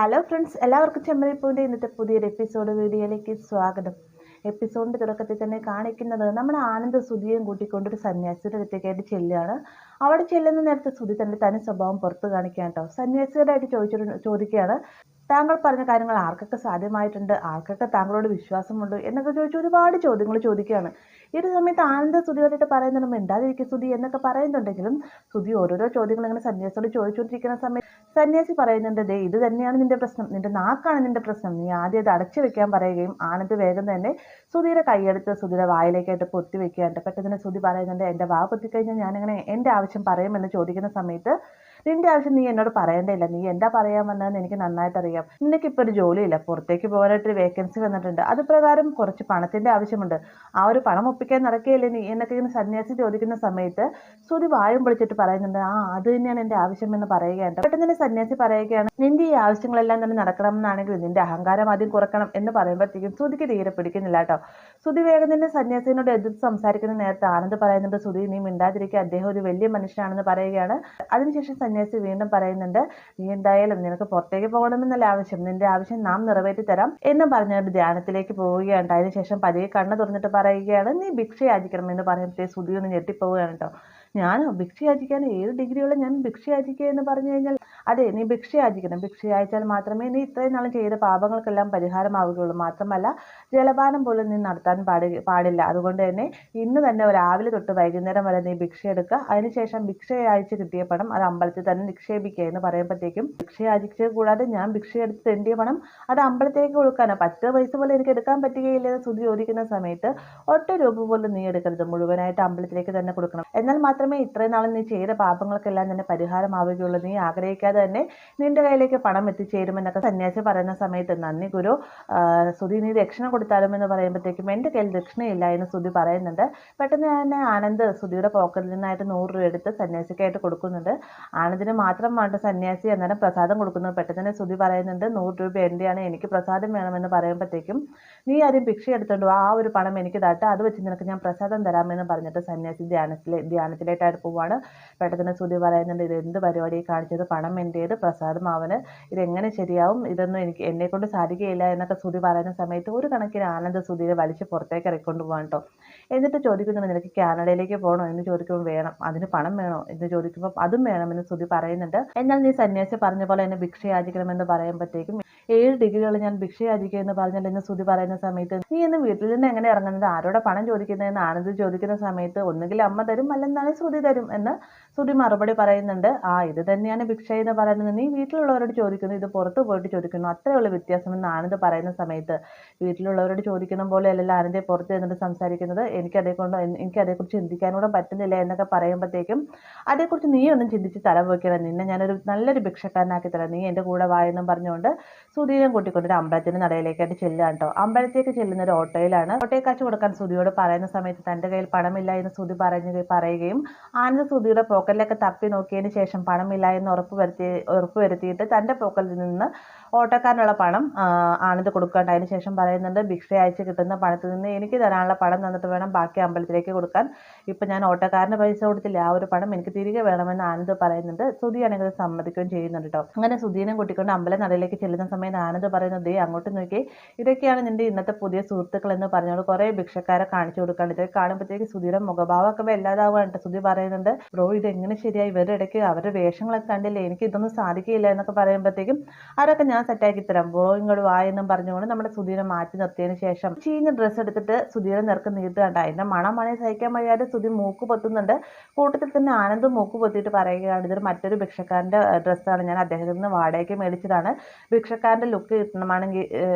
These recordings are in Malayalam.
ഹലോ ഫ്രണ്ട്സ്, എല്ലാവർക്കും ചെമ്മരിപ്പൂവിൻ്റെ ഇന്നത്തെ പുതിയൊരു എപ്പിസോഡ് വീഡിയോയിലേക്ക് സ്വാഗതം. എപ്പിസോഡിൻ്റെ തുടക്കത്തിൽ തന്നെ കാണിക്കുന്നത് നമ്മുടെ ആനന്ദ് സുധിയും കൂട്ടിക്കൊണ്ടൊരു സന്യാസിയുടെ അടുത്തേക്കായിട്ട് ചെല്ലുകയാണ്. അവിടെ ചെല്ലുന്ന നേരത്തെ സുധി തൻ്റെ തനി സ്വഭാവം പുറത്ത് കാണിക്കാൻ കേട്ടോ. സന്യാസിയോടായിട്ട് ചോദിക്കുകയാണ്, താങ്കൾ പറഞ്ഞ കാര്യങ്ങൾ ആർക്കൊക്കെ സാധ്യമായിട്ടുണ്ട്, ആർക്കൊക്കെ താങ്കളോട് വിശ്വാസമുണ്ട് എന്നൊക്കെ ചോദിച്ച് ഒരുപാട് ചോദ്യങ്ങൾ ചോദിക്കുകയാണ്. ഈ ഒരു സമയത്ത് ആനന്ദ് സുധിയോടായിട്ട് പറയുന്നുണ്ട്, മിണ്ടാതിരിക്കും സുധി എന്നൊക്കെ പറയുന്നുണ്ടെങ്കിലും സുധി ഓരോരോ ചോദ്യങ്ങൾ ഇങ്ങനെ സന്യാസിയോട് ചോദിച്ചുകൊണ്ടിരിക്കുന്ന സമയത്ത് സന്യാസി പറയുന്നുണ്ട്, ദേ ഇത് തന്നെയാണ് നിന്റെ പ്രശ്നം, നിന്റെ നാക്കാണ് നിന്റെ പ്രശ്നം, നീ ആദ്യം അത് അടച്ചു വെക്കാൻ പറയുകയും ആനന്ദ് വേഗം തന്നെ സുധിയുടെ കൈയെടുത്ത് സുധിയുടെ വായിലേക്കായിട്ട് പൊത്തി വെക്കുകയാണ്. പെട്ടെന്ന് സുധി പറയുന്നുണ്ട്, എൻ്റെ വാ പൊത്തിക്കഴിഞ്ഞാൽ ഞാനിങ്ങനെ എൻ്റെ ആവശ്യം പറയുമെന്ന് ചോദിക്കുന്ന സമയത്ത്, നിന്റെ ആവശ്യം നീ എന്നോട് പറയേണ്ടയില്ല, നീ എന്താ പറയാൻ വന്നതെന്ന് എനിക്ക് നന്നായിട്ട് അറിയാം. നിനക്കിപ്പോൾ ഒരു ജോലിയില്ല, പുറത്തേക്ക് പോകാനായിട്ടൊരു വേക്കൻസി വന്നിട്ടുണ്ട്, അത് പ്രകാരം കുറച്ച് പണത്തിൻ്റെ ആവശ്യമുണ്ട്, ആ ഒരു പണം ഒപ്പിക്കാൻ നടക്കുകയല്ലേ നീ എന്നൊക്കെ ഇങ്ങനെ സന്യാസി ചോദിക്കുന്ന സമയത്ത് സുധി വായും പൊളിച്ചിട്ട് പറയുന്നുണ്ട്, അത് തന്നെയാണ് എൻ്റെ ആവശ്യമെന്ന് പറയുകയാണ്. പെട്ടെന്ന് തന്നെ സന്യാസി പറയുകയാണ്, നിന്റെ ഈ ആവശ്യങ്ങളെല്ലാം തന്നെ നടക്കണമെന്നാണെങ്കിൽ നിന്റെ അഹങ്കാരം ആദ്യം കുറക്കണം എന്ന് പറയുമ്പോഴത്തേക്കും സുധിക്ക് തീരെ പിടിക്കുന്നില്ല കേട്ടോ. സുധി വേഗം തന്നെ സന്യാസിനോട് എതിർത്ത് സംസാരിക്കുന്ന നേരത്തെ ആനന്ദ് പറയുന്നുണ്ട്, സുധി നീ മിണ്ടാതിരിക്കുക, അദ്ദേഹം ഒരു വലിയ മനുഷ്യനാണെന്ന് പറയുകയാണ്. അതിനുശേഷം സന്യാസി വീണ്ടും പറയുന്നുണ്ട്, നീ എന്തായാലും നിനക്ക് പുറത്തേക്ക് പോകണമെന്നല്ല ആവശ്യം, നിന്റെ ആവശ്യം നാം നിറവേറ്റി തരാം എന്ന് പറഞ്ഞുകൊണ്ട് ധ്യാനത്തിലേക്ക് പോവുകയാണ്. അതിനുശേഷം പതിയെ കണ്ണ് തുറന്നിട്ട് പറയുകയാണ്, നീ ഭിക്ഷ യാചിക്കണം എന്ന് പറയുമ്പോഴത്തേ സുധി ഒന്ന് ഞെട്ടിപ്പോവുകയാണ് കേട്ടോ. ഞാൻ ഭിക്ഷ യാചിക്കാൻ 7 ഡിഗ്രിയുള്ള ഞാൻ ഭിക്ഷ യാചിക്കുക എന്ന് പറഞ്ഞു കഴിഞ്ഞാൽ, അതെ നീ ഭിക്ഷ യാചിക്കണം, ഭിക്ഷ യാചിച്ചാൽ മാത്രമേ നീ ഇത്രയും നാളും ചെയ്ത പാപങ്ങൾക്കെല്ലാം പരിഹാരമാവുകയുള്ളൂ, മാത്രമല്ല ജലപാനം പോലും നീ നടത്താൻ പാടില്ല, അതുകൊണ്ട് തന്നെ ഇന്ന് തന്നെ രാവിലെ തൊട്ട് വൈകുന്നേരം വരെ നീ ഭിക്ഷ എടുക്കുക, അതിനുശേഷം ഭിക്ഷ യാചിച്ച് കിട്ടിയ പണം അത് അമ്പലത്തിൽ തന്നെ നിക്ഷേപിക്കുക എന്ന് പറയുമ്പോഴത്തേക്കും, ഭിക്ഷ യാചിച്ചത് കൂടാതെ ഞാൻ ഭിക്ഷ എടുത്ത് തെണ്ടിയ പണം അത് അമ്പലത്തിലേക്ക് കൊടുക്കാനോ 10 പൈസ പോലും എനിക്ക് എടുക്കാൻ പറ്റുകയില്ലെന്ന് സുധി ചോദിക്കുന്ന സമയത്ത്, ഒറ്റ രൂപ പോലും നീ എടുക്കരുത്, മുഴുവനായിട്ട് അമ്പലത്തിലേക്ക് തന്നെ കൊടുക്കണം, എന്നാൽ മാത്രമേ ഇത്രയും നാളും നീ ചെയ്ത പാപങ്ങൾക്കെല്ലാം തന്നെ പരിഹാരമാവുകയുള്ളൂ, നീ ആഗ്രഹിക്കാതെ തന്നെ നിന്റെ കയ്യിലേക്ക് പണം എത്തിച്ചേരുമെന്നൊക്കെ സന്യാസി പറയുന്ന സമയത്ത്, നന്ദി ഗുരു, സുധി നീ ദക്ഷിണ കൊടുത്താലും എന്ന് പറയുമ്പോഴത്തേക്കും, എൻ്റെ കയ്യിൽ ദക്ഷിണയില്ല എന്ന് സുധി പറയുന്നുണ്ട്. പെട്ടെന്ന് തന്നെ ആനന്ദ് സുധിയുടെ പോക്കറ്റിൽ നിന്നായിട്ട് 100 രൂപ എടുത്ത് സന്യാസിക്കായിട്ട് കൊടുക്കുന്നുണ്ട്. ആനന്ദിന് മാത്രം വേണ്ട സന്യാസി അന്നേരം പ്രസാദം കൊടുക്കുന്നു. പെട്ടെന്ന് തന്നെ സുധി പറയുന്നുണ്ട്, 100 രൂപ എൻ്റെയാണ്, എനിക്ക് പ്രസാദം വേണമെന്ന് പറയുമ്പോഴത്തേക്കും, നീ ആദ്യം ഭിക്ഷ എടുത്തോണ്ട് ആ ഒരു പണം എനിക്ക് താട്ട്, അത് വെച്ച് നിനക്ക് ഞാൻ പ്രസാദം തരാമെന്ന് പറഞ്ഞിട്ട് സന്യാസി ധ്യാനത്തിലേക്കായിട്ട് പോവാണ്. പെട്ടെന്ന് സുധി പറയുന്നുണ്ട്, ഇത് എന്ത് പരിപാടി കാണിച്ചത്, പണം എൻ്റേത്, പ്രസാദം അവന്, ഇതെങ്ങനെ ശരിയാവും, ഇതൊന്നും എന്നെ കൊണ്ട് സാധിക്കുകയില്ല എന്നൊക്കെ സുധി പറയുന്ന സമയത്ത് ഒരു കണക്കിന് ആനന്ദ് സുധിയെ വലിച്ച് പുറത്തേക്ക് ഇറക്കൊണ്ട് പോകാൻ കേട്ടോ. എന്നിട്ട് ചോദിക്കുന്നുണ്ട്, നിനക്ക് കാനഡയിലേക്ക് പോകണോ എന്ന് ചോദിക്കുമ്പോൾ വേണം, അതിന് പണം വേണോ എന്ന് ചോദിക്കുമ്പോൾ അതും വേണമെന്ന് സുധി പറയുന്നുണ്ട്. എന്നാൽ നീ സന്യാസി പറഞ്ഞ പോലെ എന്നെ ഭിക്ഷ യാചിക്കണമെന്ന് പറയുമ്പോഴത്തേക്കും, 7 ഡിഗ്രികൾ ഞാൻ ഭിക്ഷ യാചിക്കുക എന്ന് പറഞ്ഞാൽ എന്ന് സുധി പറയുന്ന സമയത്ത്, നീ ഇന്ന് വീട്ടിൽ നിന്ന് എങ്ങനെ ഇറങ്ങുന്നത്, ആരോടെ പണം ചോദിക്കുന്നതെന്ന് ആനന്ദ് ചോദിക്കുന്ന സമയത്ത്, ഒന്നുകിൽ അമ്മ തരും അല്ലെന്നാണ് സുധി തരും എന്ന് സുധി മറുപടി പറയുന്നുണ്ട്. ഇത് തന്നെയാണ് ഭിക്ഷ എന്ന് പറയുന്നത്, നീ വീട്ടിലുള്ളവരോട് ചോദിക്കുന്നു, ഇത് പുറത്ത് പോയിട്ട് ചോദിക്കുന്നു, അത്രയുള്ള വ്യത്യാസമെന്ന് ആനന്ദ് പറയുന്ന സമയത്ത്, വീട്ടിലുള്ളവരോട് ചോദിക്കുന്ന പോലെ അല്ലല്ലോ ആനന്ദ് പുറത്ത് നിന്നിട്ട് സംസാരിക്കുന്നത്, എനിക്ക് അതേക്കുറിച്ച് ചിന്തിക്കാനൂടെ പറ്റുന്നില്ല എന്നൊക്കെ പറയുമ്പോഴത്തേക്കും, അതേക്കുറിച്ച് നീ ഒന്നും ചിന്തിച്ച് തല പോയിക്കണം, നിന്നെ ഞാനൊരു നല്ലൊരു ഭിക്ഷക്കാരനാക്കി തരാം, നീ എൻ്റെ കൂടെ വായെന്നും പറഞ്ഞുകൊണ്ട് സുധീനെ കൂട്ടിക്കൊണ്ടൊരു അമ്പലത്തിന് നടയിലേക്കായിട്ട് ചെല്ലുക കേട്ടോ. അമ്പലത്തേക്ക് ചെല്ലുന്ന ഒരു ഓട്ടോയിലാണ്. ഓട്ടോയിൽ കാശ് കൊടുക്കാൻ സുധിയോട് പറയുന്ന സമയത്ത് തൻ്റെ കയ്യിൽ പണമില്ല എന്ന് സുധി പറയുകയും, ആനന്ദ് സുധിയുടെ പോക്കറ്റിലൊക്കെ തപ്പി നോക്കിയതിന് ശേഷം പണമില്ല എന്ന് ഉറപ്പ് വരുത്തിയിട്ട് തൻ്റെ പോക്കറ്റിൽ നിന്ന് ഓട്ടോക്കാരനുള്ള പണം ആനന്ദ് കൊടുക്കാണ്ട്. അതിന് ശേഷം പറയുന്നുണ്ട്, ഭിക്ഷ അയച്ച് കിട്ടുന്ന പണത്തിൽ നിന്ന് എനിക്ക് തരാനുള്ള പണം തന്നിട്ട് വേണം ബാക്കി അമ്പലത്തിലേക്ക് കൊടുക്കാൻ, ഇപ്പം ഞാൻ ഓട്ടോക്കാരന് പൈസ കൊടുത്തില്ല, ആ ഒരു പണം എനിക്ക് തിരികെ വേണമെന്ന് ആനന്ദ് പറയുന്നുണ്ട്. സുധിയാണെങ്കിൽ സമ്മതിക്കുകയും ചെയ്യുന്നുണ്ട് കേട്ടോ. അങ്ങനെ സുധീനെ കൂട്ടിക്കൊണ്ട് അമ്പലം നടയിലേക്ക് ചെല്ലുന്ന സമയത്ത് ആനന്ദ് പറയുന്നത്, ദേ അങ്ങോട്ട് നോക്കി, ഇതൊക്കെയാണ് നിന്റെ ഇന്നത്തെ പുതിയ സുഹൃത്തുക്കൾ എന്ന് പറഞ്ഞോട് കുറേ ഭിക്ഷക്കാരെ കാണിച്ചു കൊടുക്കാണ്ട്. ഇതൊക്കെ കാണുമ്പോഴത്തേക്ക് സുധിയുടെ മുഖഭാവമൊക്കെ വല്ലാതാവുകയാണ്. സുധി പറയുന്നുണ്ട്, ബ്രോ ഇത് എങ്ങനെ ശരിയായി, ഇവരുടെ ഇടയ്ക്ക് അവരുടെ വേഷങ്ങളൊക്കെ കണ്ടില്ലേ, എനിക്ക് ഇതൊന്നും സാധിക്കില്ല എന്നൊക്കെ പറയുമ്പോഴത്തേക്കും, അതൊക്കെ ഞാൻ സെറ്റാക്കി തരാം, ബ്രോ ഇങ്ങോട്ട് വായെന്നും പറഞ്ഞുകൊണ്ട് നമ്മുടെ സുധീനെ മാറ്റി നിർത്തിയതിന് ശേഷം ചീഞ്ഞ ഡ്രസ്സ് എടുത്തിട്ട് സുധീരെ നിറക്ക് നീട്ട് കണ്ട, അതിൻ്റെ മണമാണെ സഹിക്കാൻ വയ്യാതെ സുധി മൂക്ക് പൊത്തുന്നുണ്ട്. കൂട്ടത്തിൽ തന്നെ ആനന്ദും മൂക്ക് പൊത്തിയിട്ട് പറയുകയാണ്, ഇതൊരു മറ്റൊരു ഭിക്ഷക്കാരൻ്റെ ഡ്രസ്സാണ്, ഞാൻ അദ്ദേഹത്തിൽ നിന്ന് വാടകയ്ക്ക് മേടിച്ചതാണ്, ഭിക്ഷക്കാരൻ്റെ ലുക്ക്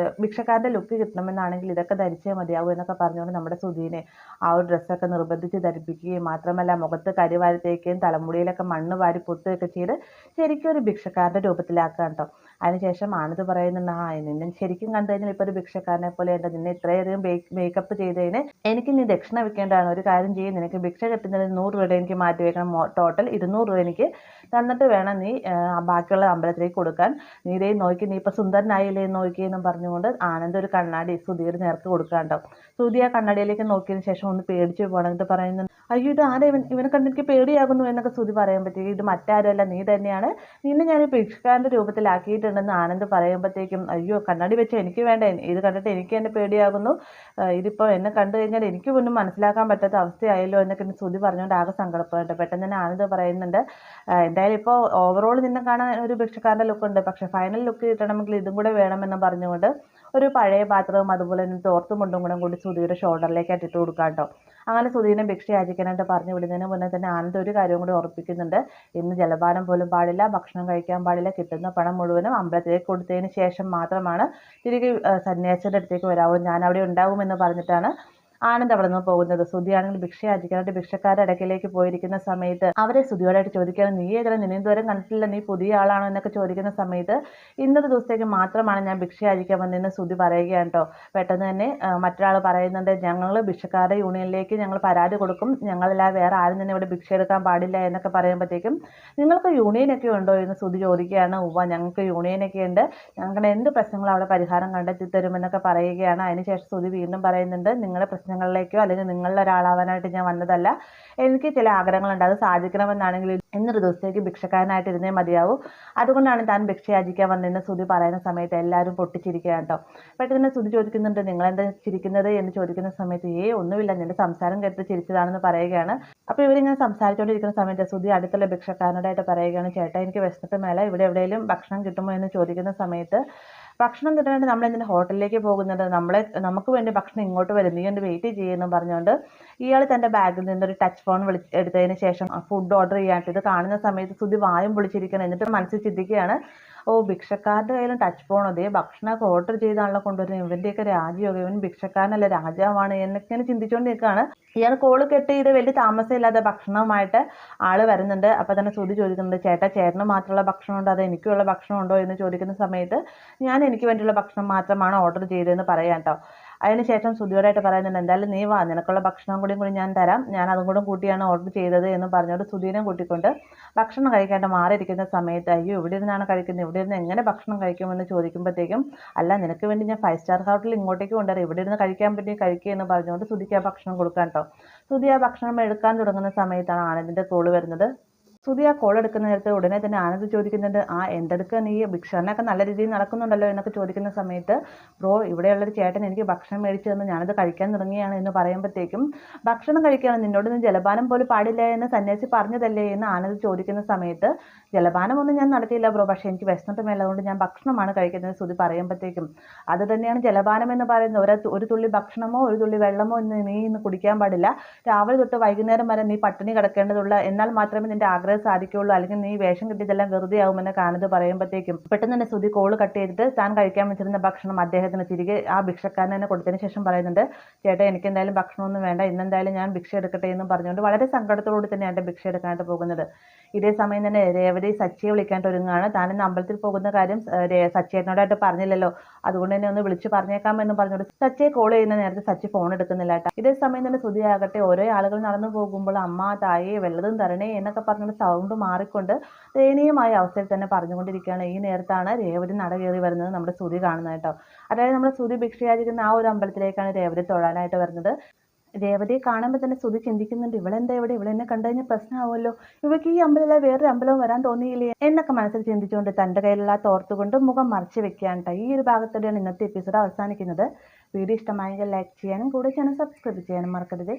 കിട്ടണമെന്നാണെങ്കിൽ ഇതൊക്കെ ധരിച്ചേ മതിയാവും എന്നൊക്കെ പറഞ്ഞുകൊണ്ട് നമ്മുടെ സുധീനെ ആ ഒരു ഡ്രസ്സൊക്കെ നിർബന്ധിച്ച് ധരിപ്പിക്കുകയും, മാത്രമല്ല മുഖത്ത് കരിവാരി തേക്കുകയും തലമുടിയിലൊക്കെ മണ്ണ് വാരി പൊത്തുകയൊക്കെ ചെയ്ത് ശരിക്കും ഒരു ഭിക്ഷക്കാരൻ്റെ രൂപത്തിലാക്കുക കേട്ടോ. അതിനുശേഷം ആനന്ദ് പറയുന്നുണ്ട്, നിന്നെ ശരിക്കും കണ്ടു കഴിഞ്ഞാൽ ഇപ്പോൾ ഒരു ഭിക്ഷക്കാരനെ പോലെ ഉണ്ട്, നിന്നെ ഇത്രയധികം മേക്കപ്പ് ചെയ്തതിന് എനിക്ക് നീ ദക്ഷിണ വെക്കേണ്ടതാണ്, ഒരു കാര്യം ചെയ്യും, നിനക്ക് ഭിക്ഷ കിട്ടുന്നതിന് 100 രൂപ എനിക്ക് മാറ്റി വെക്കണം, ടോട്ടൽ 200 രൂപ എനിക്ക് തന്നിട്ട് വേണം നീ ബാക്കിയുള്ള അമ്പലത്തിലേക്ക് കൊടുക്കാൻ. നീ ഇതേ നോക്കി, നീ ഇപ്പം സുന്ദരനായില്ലേ നോക്കിയെന്നും പറഞ്ഞുകൊണ്ട് ആനന്ദ് ഒരു കണ്ണാടി സുധീർ നേർക്ക് കൊടുക്കാണ്ടോ. സുധി ആ കണ്ണാടിയിലേക്ക് നോക്കിയതിന് ശേഷം ഒന്ന് പേടിച്ച് പോകണമെന്നിട്ട് പറയുന്നു, അയ്യോ ഇത് ആരെ ഇവനെ കണ്ട് എനിക്ക് പേടിയാകുന്നു എന്നൊക്കെ സുധി പറയുമ്പോഴത്തേക്കും ഇത് മറ്റാരുമല്ല നീ തന്നെയാണ്, നിന്നെ ഞാൻ ഭിക്ഷക്കാരൻ്റെ രൂപത്തിലാക്കിയിട്ടുണ്ടെന്ന് ആനന്ദ് പറയുമ്പോഴത്തേക്കും അയ്യോ കണ്ണാടി വെച്ച് എനിക്ക് വേണ്ട, ഇത് കണ്ടിട്ട് എനിക്ക് തന്നെ പേടിയാകുന്നു, ഇതിപ്പോൾ എന്നെ കണ്ടു കഴിഞ്ഞാൽ എനിക്ക് പോലും മനസ്സിലാക്കാൻ പറ്റാത്ത അവസ്ഥയായല്ലോ എന്നൊക്കെ സുധി പറഞ്ഞുകൊണ്ട് ആകെ സങ്കടപ്പെടട്ടെ. പെട്ടെന്ന് തന്നെ ആനന്ദ് പറയുന്നുണ്ട്, എന്തായാലും ഇപ്പോൾ ഓവറോൾ നിന്നെ കാണാൻ ഒരു ഭിക്ഷക്കാരൻ്റെ ലുക്കുണ്ട്, പക്ഷേ ഫൈനൽ ലുക്ക് കിട്ടണമെങ്കിൽ ഇതും കൂടെ വേണമെന്ന് പറഞ്ഞുകൊണ്ട് ഒരു പഴയ പാത്രവും അതുപോലെ തന്നെ തോർത്തും മുണ്ടും കൂടി സുധിയുടെ ഷോൾഡറിലേക്ക് ഇട്ടിട്ട് കൊടുക്കാം കേട്ടോ. അങ്ങനെ സുധീനെ ഭിക്ഷ യാചിക്കാനായിട്ട് പറഞ്ഞു വിടുന്നതിന് മുന്നേ തന്നെ ആനന്ദ് ഒരു കാര്യം കൂടി ഓർപ്പിക്കുന്നുണ്ട്, ഇന്ന് ജലപാനം പോലും പാടില്ല, ഭക്ഷണം കഴിക്കാൻ പാടില്ല, കിട്ടുന്ന പണം മുഴുവനും അമ്പലത്തിലേക്ക് കൊടുത്തതിന് ശേഷം മാത്രമാണ് തിരികെ സന്യാസിയുടെ അടുത്തേക്ക് വരാവുള്ളൂ, ഞാൻ അവിടെ ഉണ്ടാവുമെന്ന് പറഞ്ഞിട്ടാണ് ആനന്ദ് അവിടെ നിന്ന് പോകുന്നത്. സുധിയാണെങ്കിൽ ഭിക്ഷ യാചിക്കാനായിട്ട് ഭിക്ഷക്കാരുടെ ഇടയ്ക്കിലേക്ക് പോയിരിക്കുന്ന സമയത്ത് അവരെ സുധിയോടായിട്ട് ചോദിക്കുകയാണ്, നീ ഏതായാലും നിന്നെ ഇതുവരെ കണ്ടിട്ടില്ല, നീ പുതിയ ആളാണോ എന്നൊക്കെ ചോദിക്കുന്ന സമയത്ത് ഇന്നത്തെ ദിവസത്തേക്ക് മാത്രമാണ് ഞാൻ ഭിക്ഷ യാചിക്കാൻ വന്നതെന്ന് സുധി പറയുകയാണ് കേട്ടോ. പെട്ടെന്ന് തന്നെ മറ്റൊരാൾ പറയുന്നുണ്ട്, ഞങ്ങൾ ഭിക്ഷക്കാരുടെ യൂണിയനിലേക്ക് ഞങ്ങൾ പരാതി കൊടുക്കും, ഞങ്ങളല്ലാതെ വേറെ ആരും തന്നെ ഇവിടെ ഭിക്ഷ എടുക്കാൻ പാടില്ല എന്നൊക്കെ പറയുമ്പോഴത്തേക്കും നിങ്ങൾക്ക് യൂണിയനൊക്കെ ഉണ്ടോ എന്ന് സുധി ചോദിക്കുകയാണ്. ഉവ്വ ഞങ്ങൾക്ക് യൂണിയനൊക്കെ ഉണ്ട്, ഞങ്ങളുടെ എന്ത് പ്രശ്നങ്ങളും അവിടെ പരിഹാരം കണ്ടെത്തി തരുമെന്നൊക്കെ പറയുകയാണ്. അതിനുശേഷം സുധി വീണ്ടും പറയുന്നുണ്ട്, നിങ്ങളുടെ പ്രശ്നങ്ങളിലേക്കോ അല്ലെങ്കിൽ നിങ്ങളിൽ ഒരാളാവാനായിട്ട് ഞാൻ വന്നതല്ല, എനിക്ക് ചില ആഗ്രഹങ്ങളുണ്ട്, അത് സാധിക്കണമെന്നാണെങ്കിൽ ഇന്നൊരു ദിവസത്തേക്ക് ഭിക്ഷക്കാരനായിട്ട് ഇരുന്നേ മതിയാവൂ, അതുകൊണ്ടാണ് താൻ ഭിക്ഷ യാചിക്കാൻ വന്നതെന്ന് സുധി പറയുന്ന സമയത്ത് എല്ലാവരും പൊട്ടിച്ചിരിക്കുകയാണ് കേട്ടോ. പെട്ടെന്ന് സുധി ചോദിക്കുന്നുണ്ട്, നിങ്ങളെന്താ ചിരിക്കുന്നത് എന്ന് ചോദിക്കുന്ന സമയത്ത് ഒന്നുമില്ല, നിന്റെ സംസാരം കേട്ട് ചിരിച്ചതാണെന്ന് പറയുകയാണ്. അപ്പോൾ ഇവരിങ്ങനെ സംസാരിച്ചുകൊണ്ടിരിക്കുന്ന സമയത്ത് സുധി അടുത്തുള്ള ഭിക്ഷക്കാരനോടായിട്ട് പറയുകയാണ്, ചേട്ടാ എനിക്ക് വിശന്നിട്ട് മേല, ഇവിടെ എവിടെയെങ്കിലും ഭക്ഷണം കിട്ടുമോ എന്ന് ചോദിക്കുന്ന സമയത്ത് ഭക്ഷണം കിട്ടാനായിട്ട് നമ്മൾ എന്തിനാ ഹോട്ടലിലേക്ക് പോകുന്നത്, നമുക്ക് വേണ്ടി ഭക്ഷണം ഇങ്ങോട്ട് വരും, നീ ഒന്ന് വെയിറ്റ് ചെയ്യുമെന്ന് പറഞ്ഞുകൊണ്ട് ഇയാൾ തൻ്റെ ബാഗിൽ നിന്നൊരു ടച്ച് ഫോൺ എടുത്തതിന് ശേഷം ഫുഡ് ഓർഡർ ചെയ്യാനായിട്ട് ഇത് കാണുന്ന സമയത്ത് സുധി വായും പൊളിച്ചിരിക്കണം. എന്നിട്ട് മനസ്സിൽ ചിന്തിക്കുകയാണ്, ഓ ഭിക്ഷക്കാരുടെ കയ്യിലും ടച്ച് ഫോൺ, അതേ ഭക്ഷണമൊക്കെ ഓർഡർ ചെയ്താണല്ലോ കൊണ്ടുവരുന്നത്, ഇവൻ്റെയൊക്കെ രാജ്യമൊക്കെ, ഇവൻ ഭിക്ഷക്കാരനല്ല രാജാവാണ് എന്നൊക്കെ ചിന്തിച്ചുകൊണ്ട് നിൽക്കുകയാണ്. ഇയാൾ കോള് കെട്ട് ചെയ്ത് വലിയ താമസമില്ലാതെ ഭക്ഷണവുമായിട്ട് ആൾ വരുന്നുണ്ട്. അപ്പോൾ തന്നെ സുധി ചോദിക്കുന്നുണ്ട്, ചേട്ടാ ചേട്ടന് മാത്രമുള്ള ഭക്ഷണമുണ്ടോ അതോ എനിക്കുള്ള ഭക്ഷണമുണ്ടോ എന്ന് ചോദിക്കുന്ന സമയത്ത് ഞാൻ എനിക്ക് വേണ്ടിയുള്ള ഭക്ഷണം മാത്രമാണ് ഓർഡർ ചെയ്തതെന്ന് പറയാം കേട്ടോ. അതിനുശേഷം സുധിയോടായിട്ട് പറയുന്നുണ്ട്, എന്തായാലും നീ വാ, നിനക്കുള്ള ഭക്ഷണം കൂടി ഞാൻ തരാം, ഞാൻ അതും കൂടെ കൂട്ടിയാണ് ഓർഡർ ചെയ്തത് എന്ന് പറഞ്ഞുകൊണ്ട് സുധീനെ കൂട്ടിക്കൊണ്ട് ഭക്ഷണം കഴിക്കാണ്ട് മാറിയിരിക്കുന്ന സമയത്ത് അയ്യോ ഇവിടെ ഇരുന്നാണ് കഴിക്കുന്നത്, ഇവിടെ ഇരുന്ന് എങ്ങനെ ഭക്ഷണം കഴിക്കുമെന്ന് ചോദിക്കുമ്പോഴത്തേക്കും അല്ല നിനക്ക് വേണ്ടി ഞാൻ 5 സ്റ്റാർ ഹോട്ടലിൽ ഇങ്ങോട്ടേക്ക് കൊണ്ടുവരാം, ഇവിടെ ഇരുന്ന് കഴിക്കാൻ പറ്റി കഴിക്കുക എന്ന് പറഞ്ഞുകൊണ്ട് സുധിക്ക് ആ ഭക്ഷണം കൊടുക്കാൻ കേട്ടോ. സുധി ആ ഭക്ഷണം എടുക്കാൻ തുടങ്ങുന്ന സമയത്താണ് ആനന്ദിൻ്റെ കോള് വരുന്നത്. സുധി ആ കോൾ എടുക്കുന്ന നേരത്തെ ഉടനെ തന്നെ ആനന്ദ് ചോദിക്കുന്നുണ്ട്, എന്തെടുക്കുക നീ, ഭിക്ഷാടനൊക്കെ നല്ല രീതിയിൽ നടക്കുന്നുണ്ടല്ലോ എന്നൊക്കെ ചോദിക്കുന്ന സമയത്ത് ബ്രോ ഇവിടെയുള്ളൊരു ചേട്ടൻ എനിക്ക് ഭക്ഷണം മേടിച്ചു തന്നു, ഞാനത് കഴിക്കാൻ തുടങ്ങിയാണ് എന്ന് പറയുമ്പോഴത്തേക്കും ഭക്ഷണം കഴിക്കുകയാണ്, നിന്നോട് നീ ജലപാനം പോലും പാടില്ല എന്ന് സന്യാസി പറഞ്ഞതല്ലേ എന്ന് ആനന്ദ് ചോദിക്കുന്ന സമയത്ത് ജലപാനമൊന്നും ഞാൻ നടത്തിയില്ല ബ്രോ, പക്ഷേ എനിക്ക് വിശന്നിട്ട് മേല, അതുകൊണ്ട് ഞാൻ ഭക്ഷണമാണ് കഴിക്കുന്നത് സുധി പറയുമ്പോഴത്തേക്കും അത് തന്നെയാണ് ജലപാനം എന്ന് പറയുന്നത്, ഒരു തുള്ളി ഭക്ഷണമോ ഒരു തുള്ളി വെള്ളമോ നീ ഇന്ന് കുടിക്കാൻ പാടില്ല, രാവിലെ തൊട്ട് വൈകുന്നേരം വരെ നീ പട്ടിണി കിടക്കേണ്ടതുള്ള, എന്നാൽ മാത്രമേ നിന്റെ ആഗ്രഹം സാധിക്കുള്ളൂ, അല്ലെങ്കിൽ നീ വേഷം കിട്ടിയതെല്ലാം വെറുതെ ആവുമെന്ന് കാണുന്നത് പറയുമ്പോഴത്തേക്കും പെട്ടെന്ന് തന്നെ സുധി കോള് കട്ട് ചെയ്തിട്ട് താൻ കഴിക്കാൻ വെച്ചിരുന്ന ഭക്ഷണം അദ്ദേഹത്തിന് തിരികെ ആ ഭിക്ഷക്കാരൻ തന്നെ കൊടുത്തതിന് ശേഷം പറയുന്നുണ്ട്, ചേട്ടാ എനിക്ക് എന്തായാലും ഭക്ഷണമൊന്നും വേണ്ട, ഇന്നെന്തായാലും ഞാൻ ഭിക്ഷ എടുക്കട്ടെ എന്നും പറഞ്ഞുകൊണ്ട് വളരെ സങ്കടത്തോടുകൂടി തന്നെയാണ് ഭിക്ഷ എടുക്കാനായിട്ട് പോകുന്നത്. ഇതേ സമയം തന്നെ രേവതി സച്ചിയെ വിളിക്കാനായിട്ട് ഒരുങ്ങുകയാണ്. താനിന്ന് അമ്പലത്തിൽ പോകുന്ന കാര്യം സച്ചിയേട്ടനോടായിട്ട് പറഞ്ഞില്ലല്ലോ, അതുകൊണ്ട് തന്നെ ഒന്ന് വിളിച്ച് പറഞ്ഞേക്കാമെന്ന് പറഞ്ഞുകൊണ്ട് സച്ചിയെ കോൾ ചെയ്യുന്ന നേരത്തെ സച്ചി ഫോൺ എടുക്കുന്നില്ല കേട്ടോ. ഇതേ സമയം തന്നെ സുധി ആകട്ടെ ഓരോ ആളുകൾ നടന്നു പോകുമ്പോൾ അമ്മ തായേ വല്ലതും തരണേ എന്നൊക്കെ പറഞ്ഞുകൊണ്ട് സൗണ്ട് മാറിക്കൊണ്ട് ദയനീയമായ അവസ്ഥയിൽ തന്നെ പറഞ്ഞുകൊണ്ടിരിക്കുകയാണ്. ഈ നേരത്താണ് രേവതി നട കയറി വരുന്നത് നമ്മുടെ സുധി കാണുന്നത് കേട്ടോ. അതായത് നമ്മുടെ സുധി ഭിക്ഷയായിരിക്കുന്ന ആ ഒരു അമ്പലത്തിലേക്കാണ് രേവതി തൊഴാനായിട്ട് വരുന്നത്. രേവതിയെ കാണുമ്പോൾ തന്നെ സുധി ചിന്തിക്കുന്നുണ്ട്, ഇവളെന്താ ഇവളെന്നെ കണ്ടു കഴിഞ്ഞാൽ പ്രശ്നമാവുമല്ലോ, ഇവയ്ക്ക് ഈ അമ്പലമല്ല വേറൊരു അമ്പലവും വരാൻ തോന്നിയില്ലേ എന്നൊക്കെ മനസ്സിൽ ചിന്തിച്ചുകൊണ്ട് തൻ്റെ കയ്യിലുള്ള തോർത്തുകൊണ്ട് മുഖം മറച്ചു വെക്കുകയാണ് കേട്ടോ. ഈ ഒരു ഭാഗത്തോടെയാണ് ഇന്നത്തെ എപ്പിസോഡ് അവസാനിക്കുന്നത്. വീഡിയോ ഇഷ്ടമായെങ്കിൽ ലൈക്ക് ചെയ്യാനും കൂടെ ചാനൽ സബ്സ്ക്രൈബ് ചെയ്യാനും മറക്കരുത്.